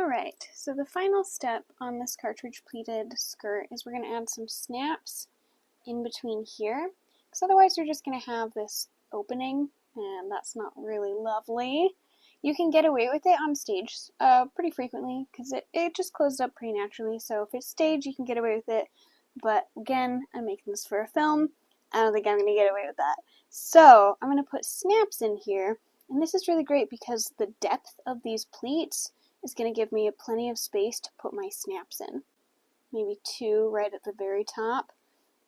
Alright, so the final step on this cartridge pleated skirt is we're going to add some snaps in between here, because otherwise you're just going to have this opening, and that's not really lovely. You can get away with it on stage pretty frequently, because it just closed up pretty naturally, so if it's stage you can get away with it, but again, I'm making this for a film, I don't think I'm going to get away with that. So I'm going to put snaps in here, and this is really great because the depth of these pleats is going to give me plenty of space to put my snaps in. Maybe 2 right at the very top,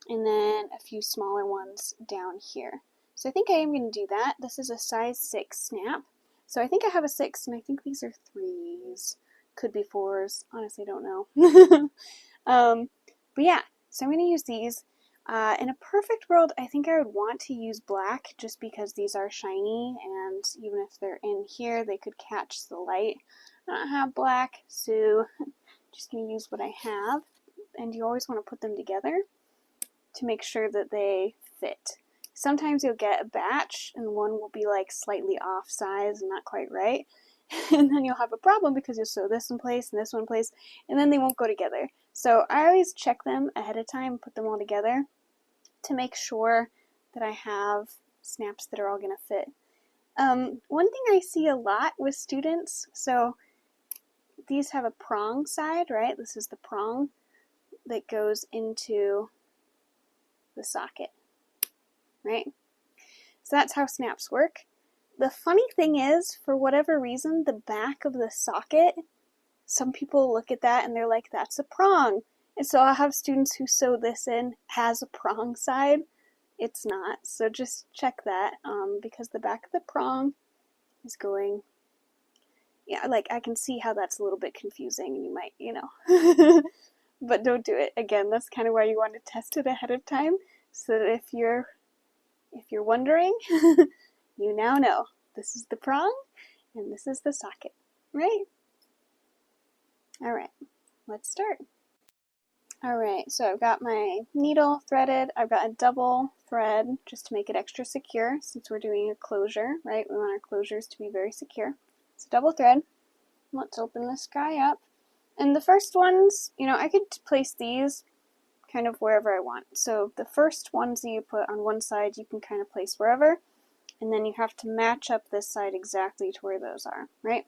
and then a few smaller ones down here. So I think I am going to do that. This is a size 6 snap. So I think I have a 6, and I think these are 3s. Could be 4s. Honestly, don't know. But yeah, so I'm going to use these. In a perfect world, I think I would want to use black just because these are shiny, and even if they're in here, they could catch the light. I don't have black, so I'm just going to use what I have. And you always want to put them together to make sure that they fit. Sometimes you'll get a batch and one will be like slightly off size and not quite right. And then you'll have a problem because you'll sew this in place and this one in place, and then they won't go together. So I always check them ahead of time and put them all together to make sure that I have snaps that are all going to fit. One thing I see a lot with students, so these have a prong side, right? This is the prong that goes into the socket, right? So that's how snaps work. The funny thing is, for whatever reason, the back of the socket, some people look at that and they're like, that's a prong. And so I'll have students who sew this in has a prong side. It's not. So just check that, because the back of the prong is going, yeah, like I can see how that's a little bit confusing and you might, but don't do it. Again, that's kind of why you want to test it ahead of time, so that if you're wondering, you now know this is the prong and this is the socket, right? All right, let's start. All right, so I've got my needle threaded. I've got a double thread just to make it extra secure since we're doing a closure, right? We want our closures to be very secure. So double thread. Let's open this guy up. And the first ones, I could place these kind of wherever I want. So the first ones that you put on one side, you can kind of place wherever, and then you have to match up this side exactly to where those are, right?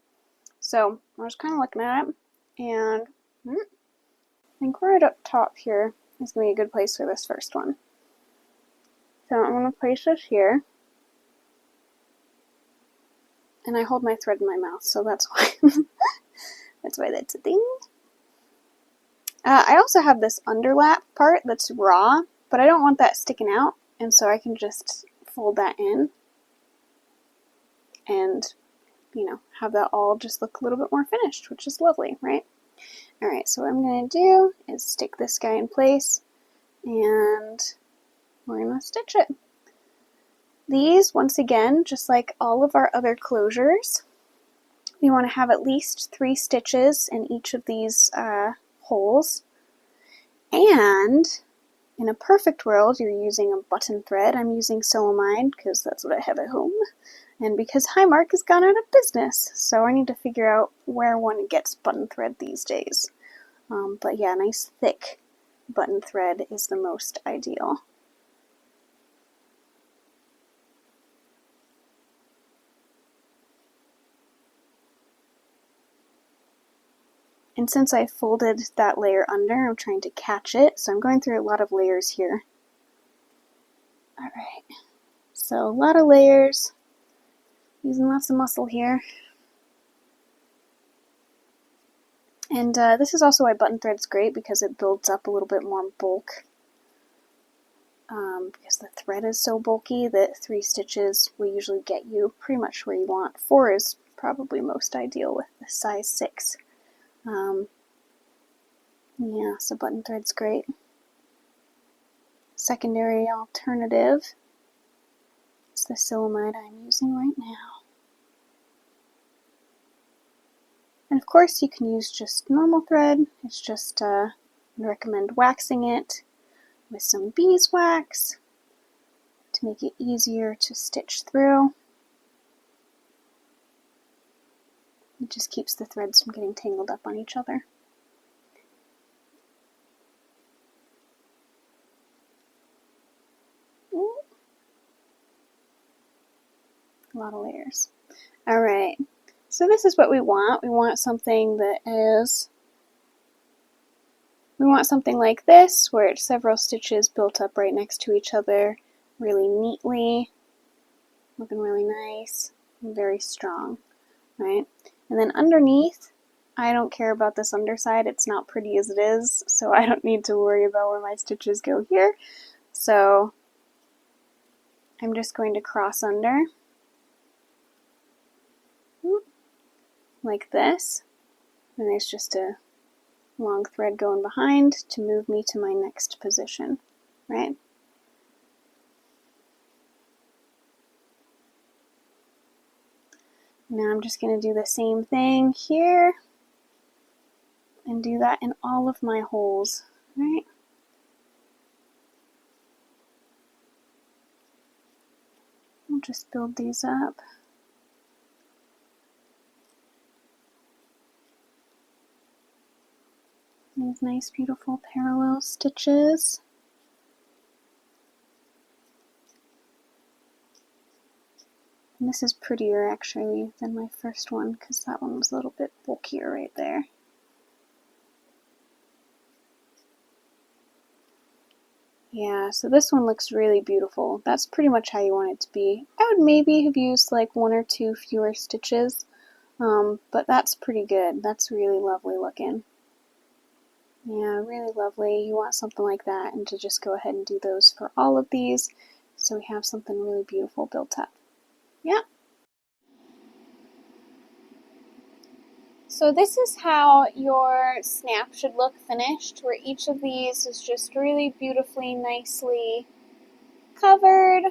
So I was kind of looking at it, and I think right up top here is going to be a good place for this first one. So I'm going to place this here, and I hold my thread in my mouth, so that's why that's a thing. I also have this underlap part that's raw, but I don't want that sticking out, and so I can just fold that in and, have that all just look a little bit more finished, which is lovely, right? Alright, so what I'm going to do is stick this guy in place, and we're going to stitch it. These, once again, just like all of our other closures, we want to have at least 3 stitches in each of these holes, and in a perfect world you're using a button thread. I'm using Solomide because that's what I have at home, and because Highmark has gone out of business, so I need to figure out where one gets button thread these days. But yeah, nice thick button thread is the most ideal. And since I folded that layer under, I'm trying to catch it, so I'm going through a lot of layers here. Alright, so a lot of layers, using lots of muscle here. And this is also why button thread's great, because it builds up a little bit more bulk. Because the thread is so bulky that 3 stitches will usually get you pretty much where you want. 4 is probably most ideal with the size 6. Yeah, so button thread's great. Secondary alternative is the Solomide I'm using right now. And of course you can use just normal thread. It's just, I recommend waxing it with some beeswax to make it easier to stitch through. It just keeps the threads from getting tangled up on each other. Ooh. A lot of layers. Alright, so this is what we want. We want something that is, we want something like this, where it's several stitches built up right next to each other, really neatly, looking really nice, and very strong, right? And then underneath, I don't care about this underside, it's not pretty as it is, so I don't need to worry about where my stitches go here. So I'm just going to cross under, like this, and there's just a long thread going behind to move me to my next position, right? Now I'm just going to do the same thing here and do that in all of my holes, right? I'll just build these up. These nice, beautiful parallel stitches. And this is prettier actually than my first one because that one was a little bit bulkier right there. Yeah, so this one looks really beautiful. That's pretty much how you want it to be. I would maybe have used like 1 or 2 fewer stitches, but that's pretty good. That's really lovely looking. Yeah, really lovely. You want something like that, and to just go ahead and do those for all of these so we have something really beautiful built up. Yeah. So this is how your snap should look finished, where each of these is just really beautifully, nicely covered,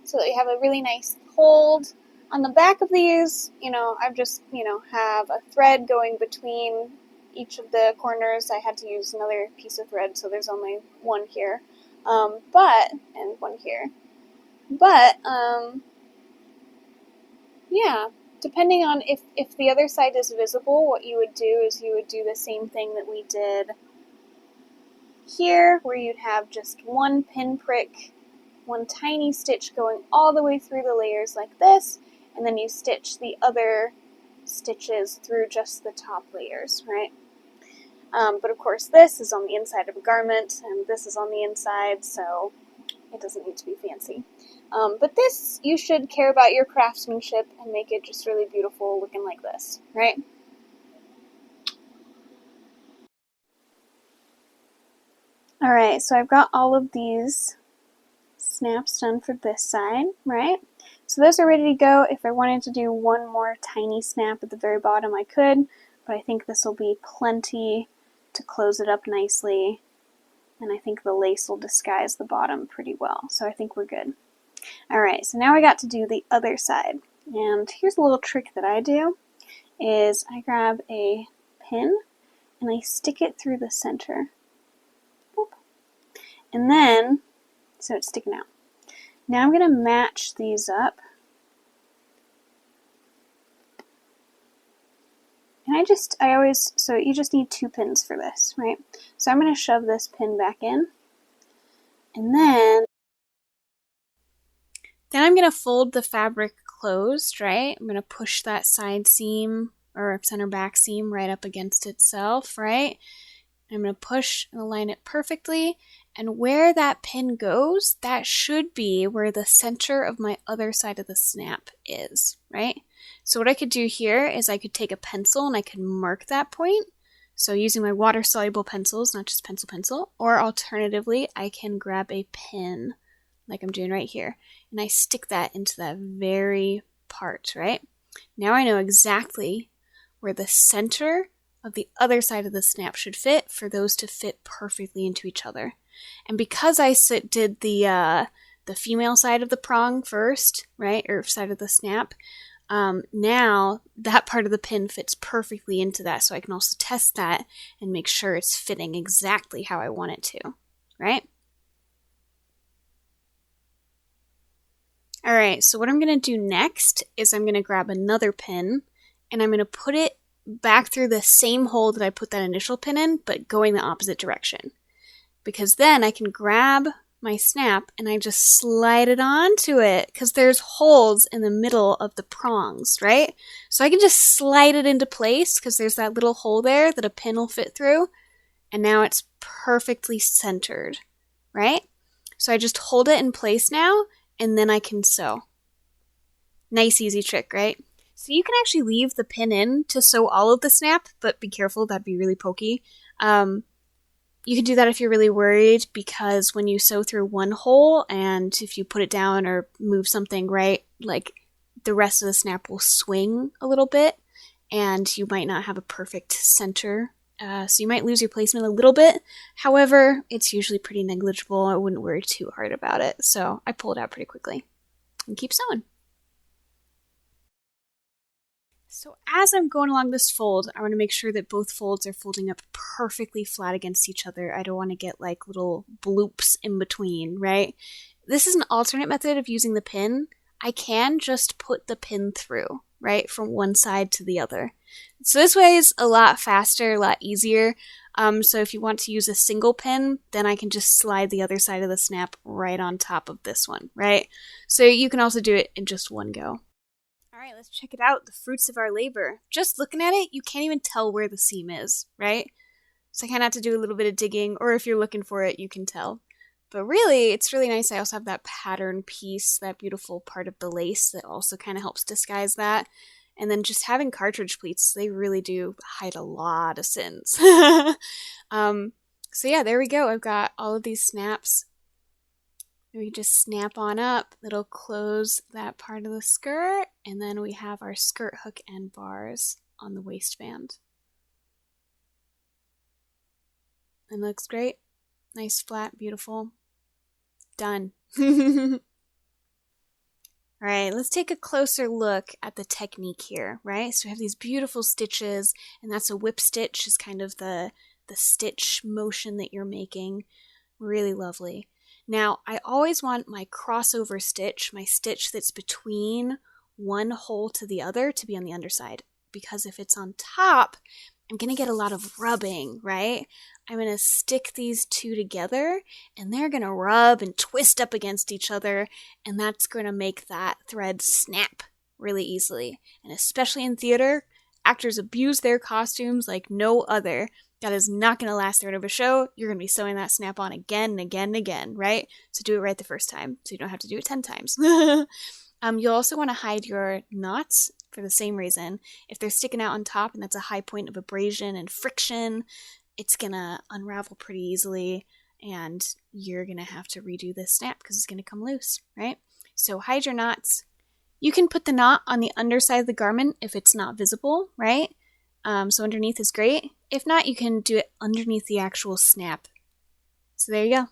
so that you have a really nice hold. On the back of these, I've just, have a thread going between each of the corners. I had to use another piece of thread, so there's only one here, and one here. But, yeah, depending on if the other side is visible, what you would do is you would do the same thing that we did here, where you'd have just one pinprick, one tiny stitch going all the way through the layers like this, and then you stitch the other stitches through just the top layers, right? But of course this is on the inside of a garment, and this is on the inside, so it doesn't need to be fancy. But this, you should care about your craftsmanship and make it just really beautiful looking like this, right? Alright, so I've got all of these snaps done for this side, right? So those are ready to go. If I wanted to do one more tiny snap at the very bottom, I could, but I think this will be plenty to close it up nicely, and I think the lace will disguise the bottom pretty well, so I think we're good. Alright, so now I got to do the other side, and here's a little trick that I do, is I grab a pin and I stick it through the center. Boop. And then, so it's sticking out. Now I'm going to match these up. And so you just need 2 pins for this, right? So I'm going to shove this pin back in. And then I'm going to fold the fabric closed, right? I'm going to push that side seam or center back seam right up against itself, right? I'm going to push and align it perfectly, and where that pin goes, that should be where the center of my other side of the snap is, right? So what I could do here is I could take a pencil and I could mark that point. So using my water-soluble pencils, not just pencil, or alternatively, I can grab a pin, like I'm doing right here, and I stick that into that very part, right? Now I know exactly where the center of the other side of the snap should fit for those to fit perfectly into each other. And because I did the female side of the prong first, right, or side of the snap, now that part of the pin fits perfectly into that, so I can also test that and make sure it's fitting exactly how I want it to, right? Alright, so what I'm going to do next is I'm going to grab another pin and I'm going to put it back through the same hole that I put that initial pin in, but going the opposite direction. Because then I can grab my snap and I just slide it onto it, because there's holes in the middle of the prongs, right? So I can just slide it into place because there's that little hole there that a pin will fit through, and now it's perfectly centered, right? So I just hold it in place now, and then I can sew. Nice, easy trick, right? So you can actually leave the pin in to sew all of the snap, but be careful, that'd be really pokey. You can do that if you're really worried, because when you sew through one hole and if you put it down or move something, right, like the rest of the snap will swing a little bit and you might not have a perfect center. So you might lose your placement a little bit. However, it's usually pretty negligible. I wouldn't worry too hard about it. So I pull it out pretty quickly and keep sewing. So as I'm going along this fold, I want to make sure that both folds are folding up perfectly flat against each other. I don't want to get like little bloops in between, right? This is an alternate method of using the pin. I can just put the pin through, right, from one side to the other. So this way is a lot faster, a lot easier. So if you want to use a single pin, then I can just slide the other side of the snap right on top of this one, right? So you can also do it in just one go. All right, let's check it out, the fruits of our labor. Just looking at it, you can't even tell where the seam is, right? So I kind of have to do a little bit of digging, or if you're looking for it, you can tell. But really, it's really nice. I also have that pattern piece, that beautiful part of the lace that also kind of helps disguise that. And then just having cartridge pleats, they really do hide a lot of sins. So yeah, there we go. I've got all of these snaps. We just snap on up. It'll close that part of the skirt. And then we have our skirt hook and bars on the waistband. And looks great. Nice, flat, beautiful. Done. All right, let's take a closer look at the technique here, right? So we have these beautiful stitches, and that's a whip stitch, is kind of the stitch motion that you're making. Really lovely. Now, I always want my crossover stitch, my stitch that's between one hole to the other, to be on the underside, because if it's on top, I'm going to get a lot of rubbing, right? I'm going to stick these two together, and they're going to rub and twist up against each other, and that's going to make that thread snap really easily. And especially in theater, actors abuse their costumes like no other. That is not going to last throughout a show. You're going to be sewing that snap on again and again and again, right? So do it right the first time, so you don't have to do it 10 times. You'll also want to hide your knots for the same reason. If they're sticking out on top and that's a high point of abrasion and friction, it's going to unravel pretty easily, and you're going to have to redo this snap because it's going to come loose, right? So hide your knots. You can put the knot on the underside of the garment if it's not visible, right? So underneath is great. If not, you can do it underneath the actual snap. So there you go.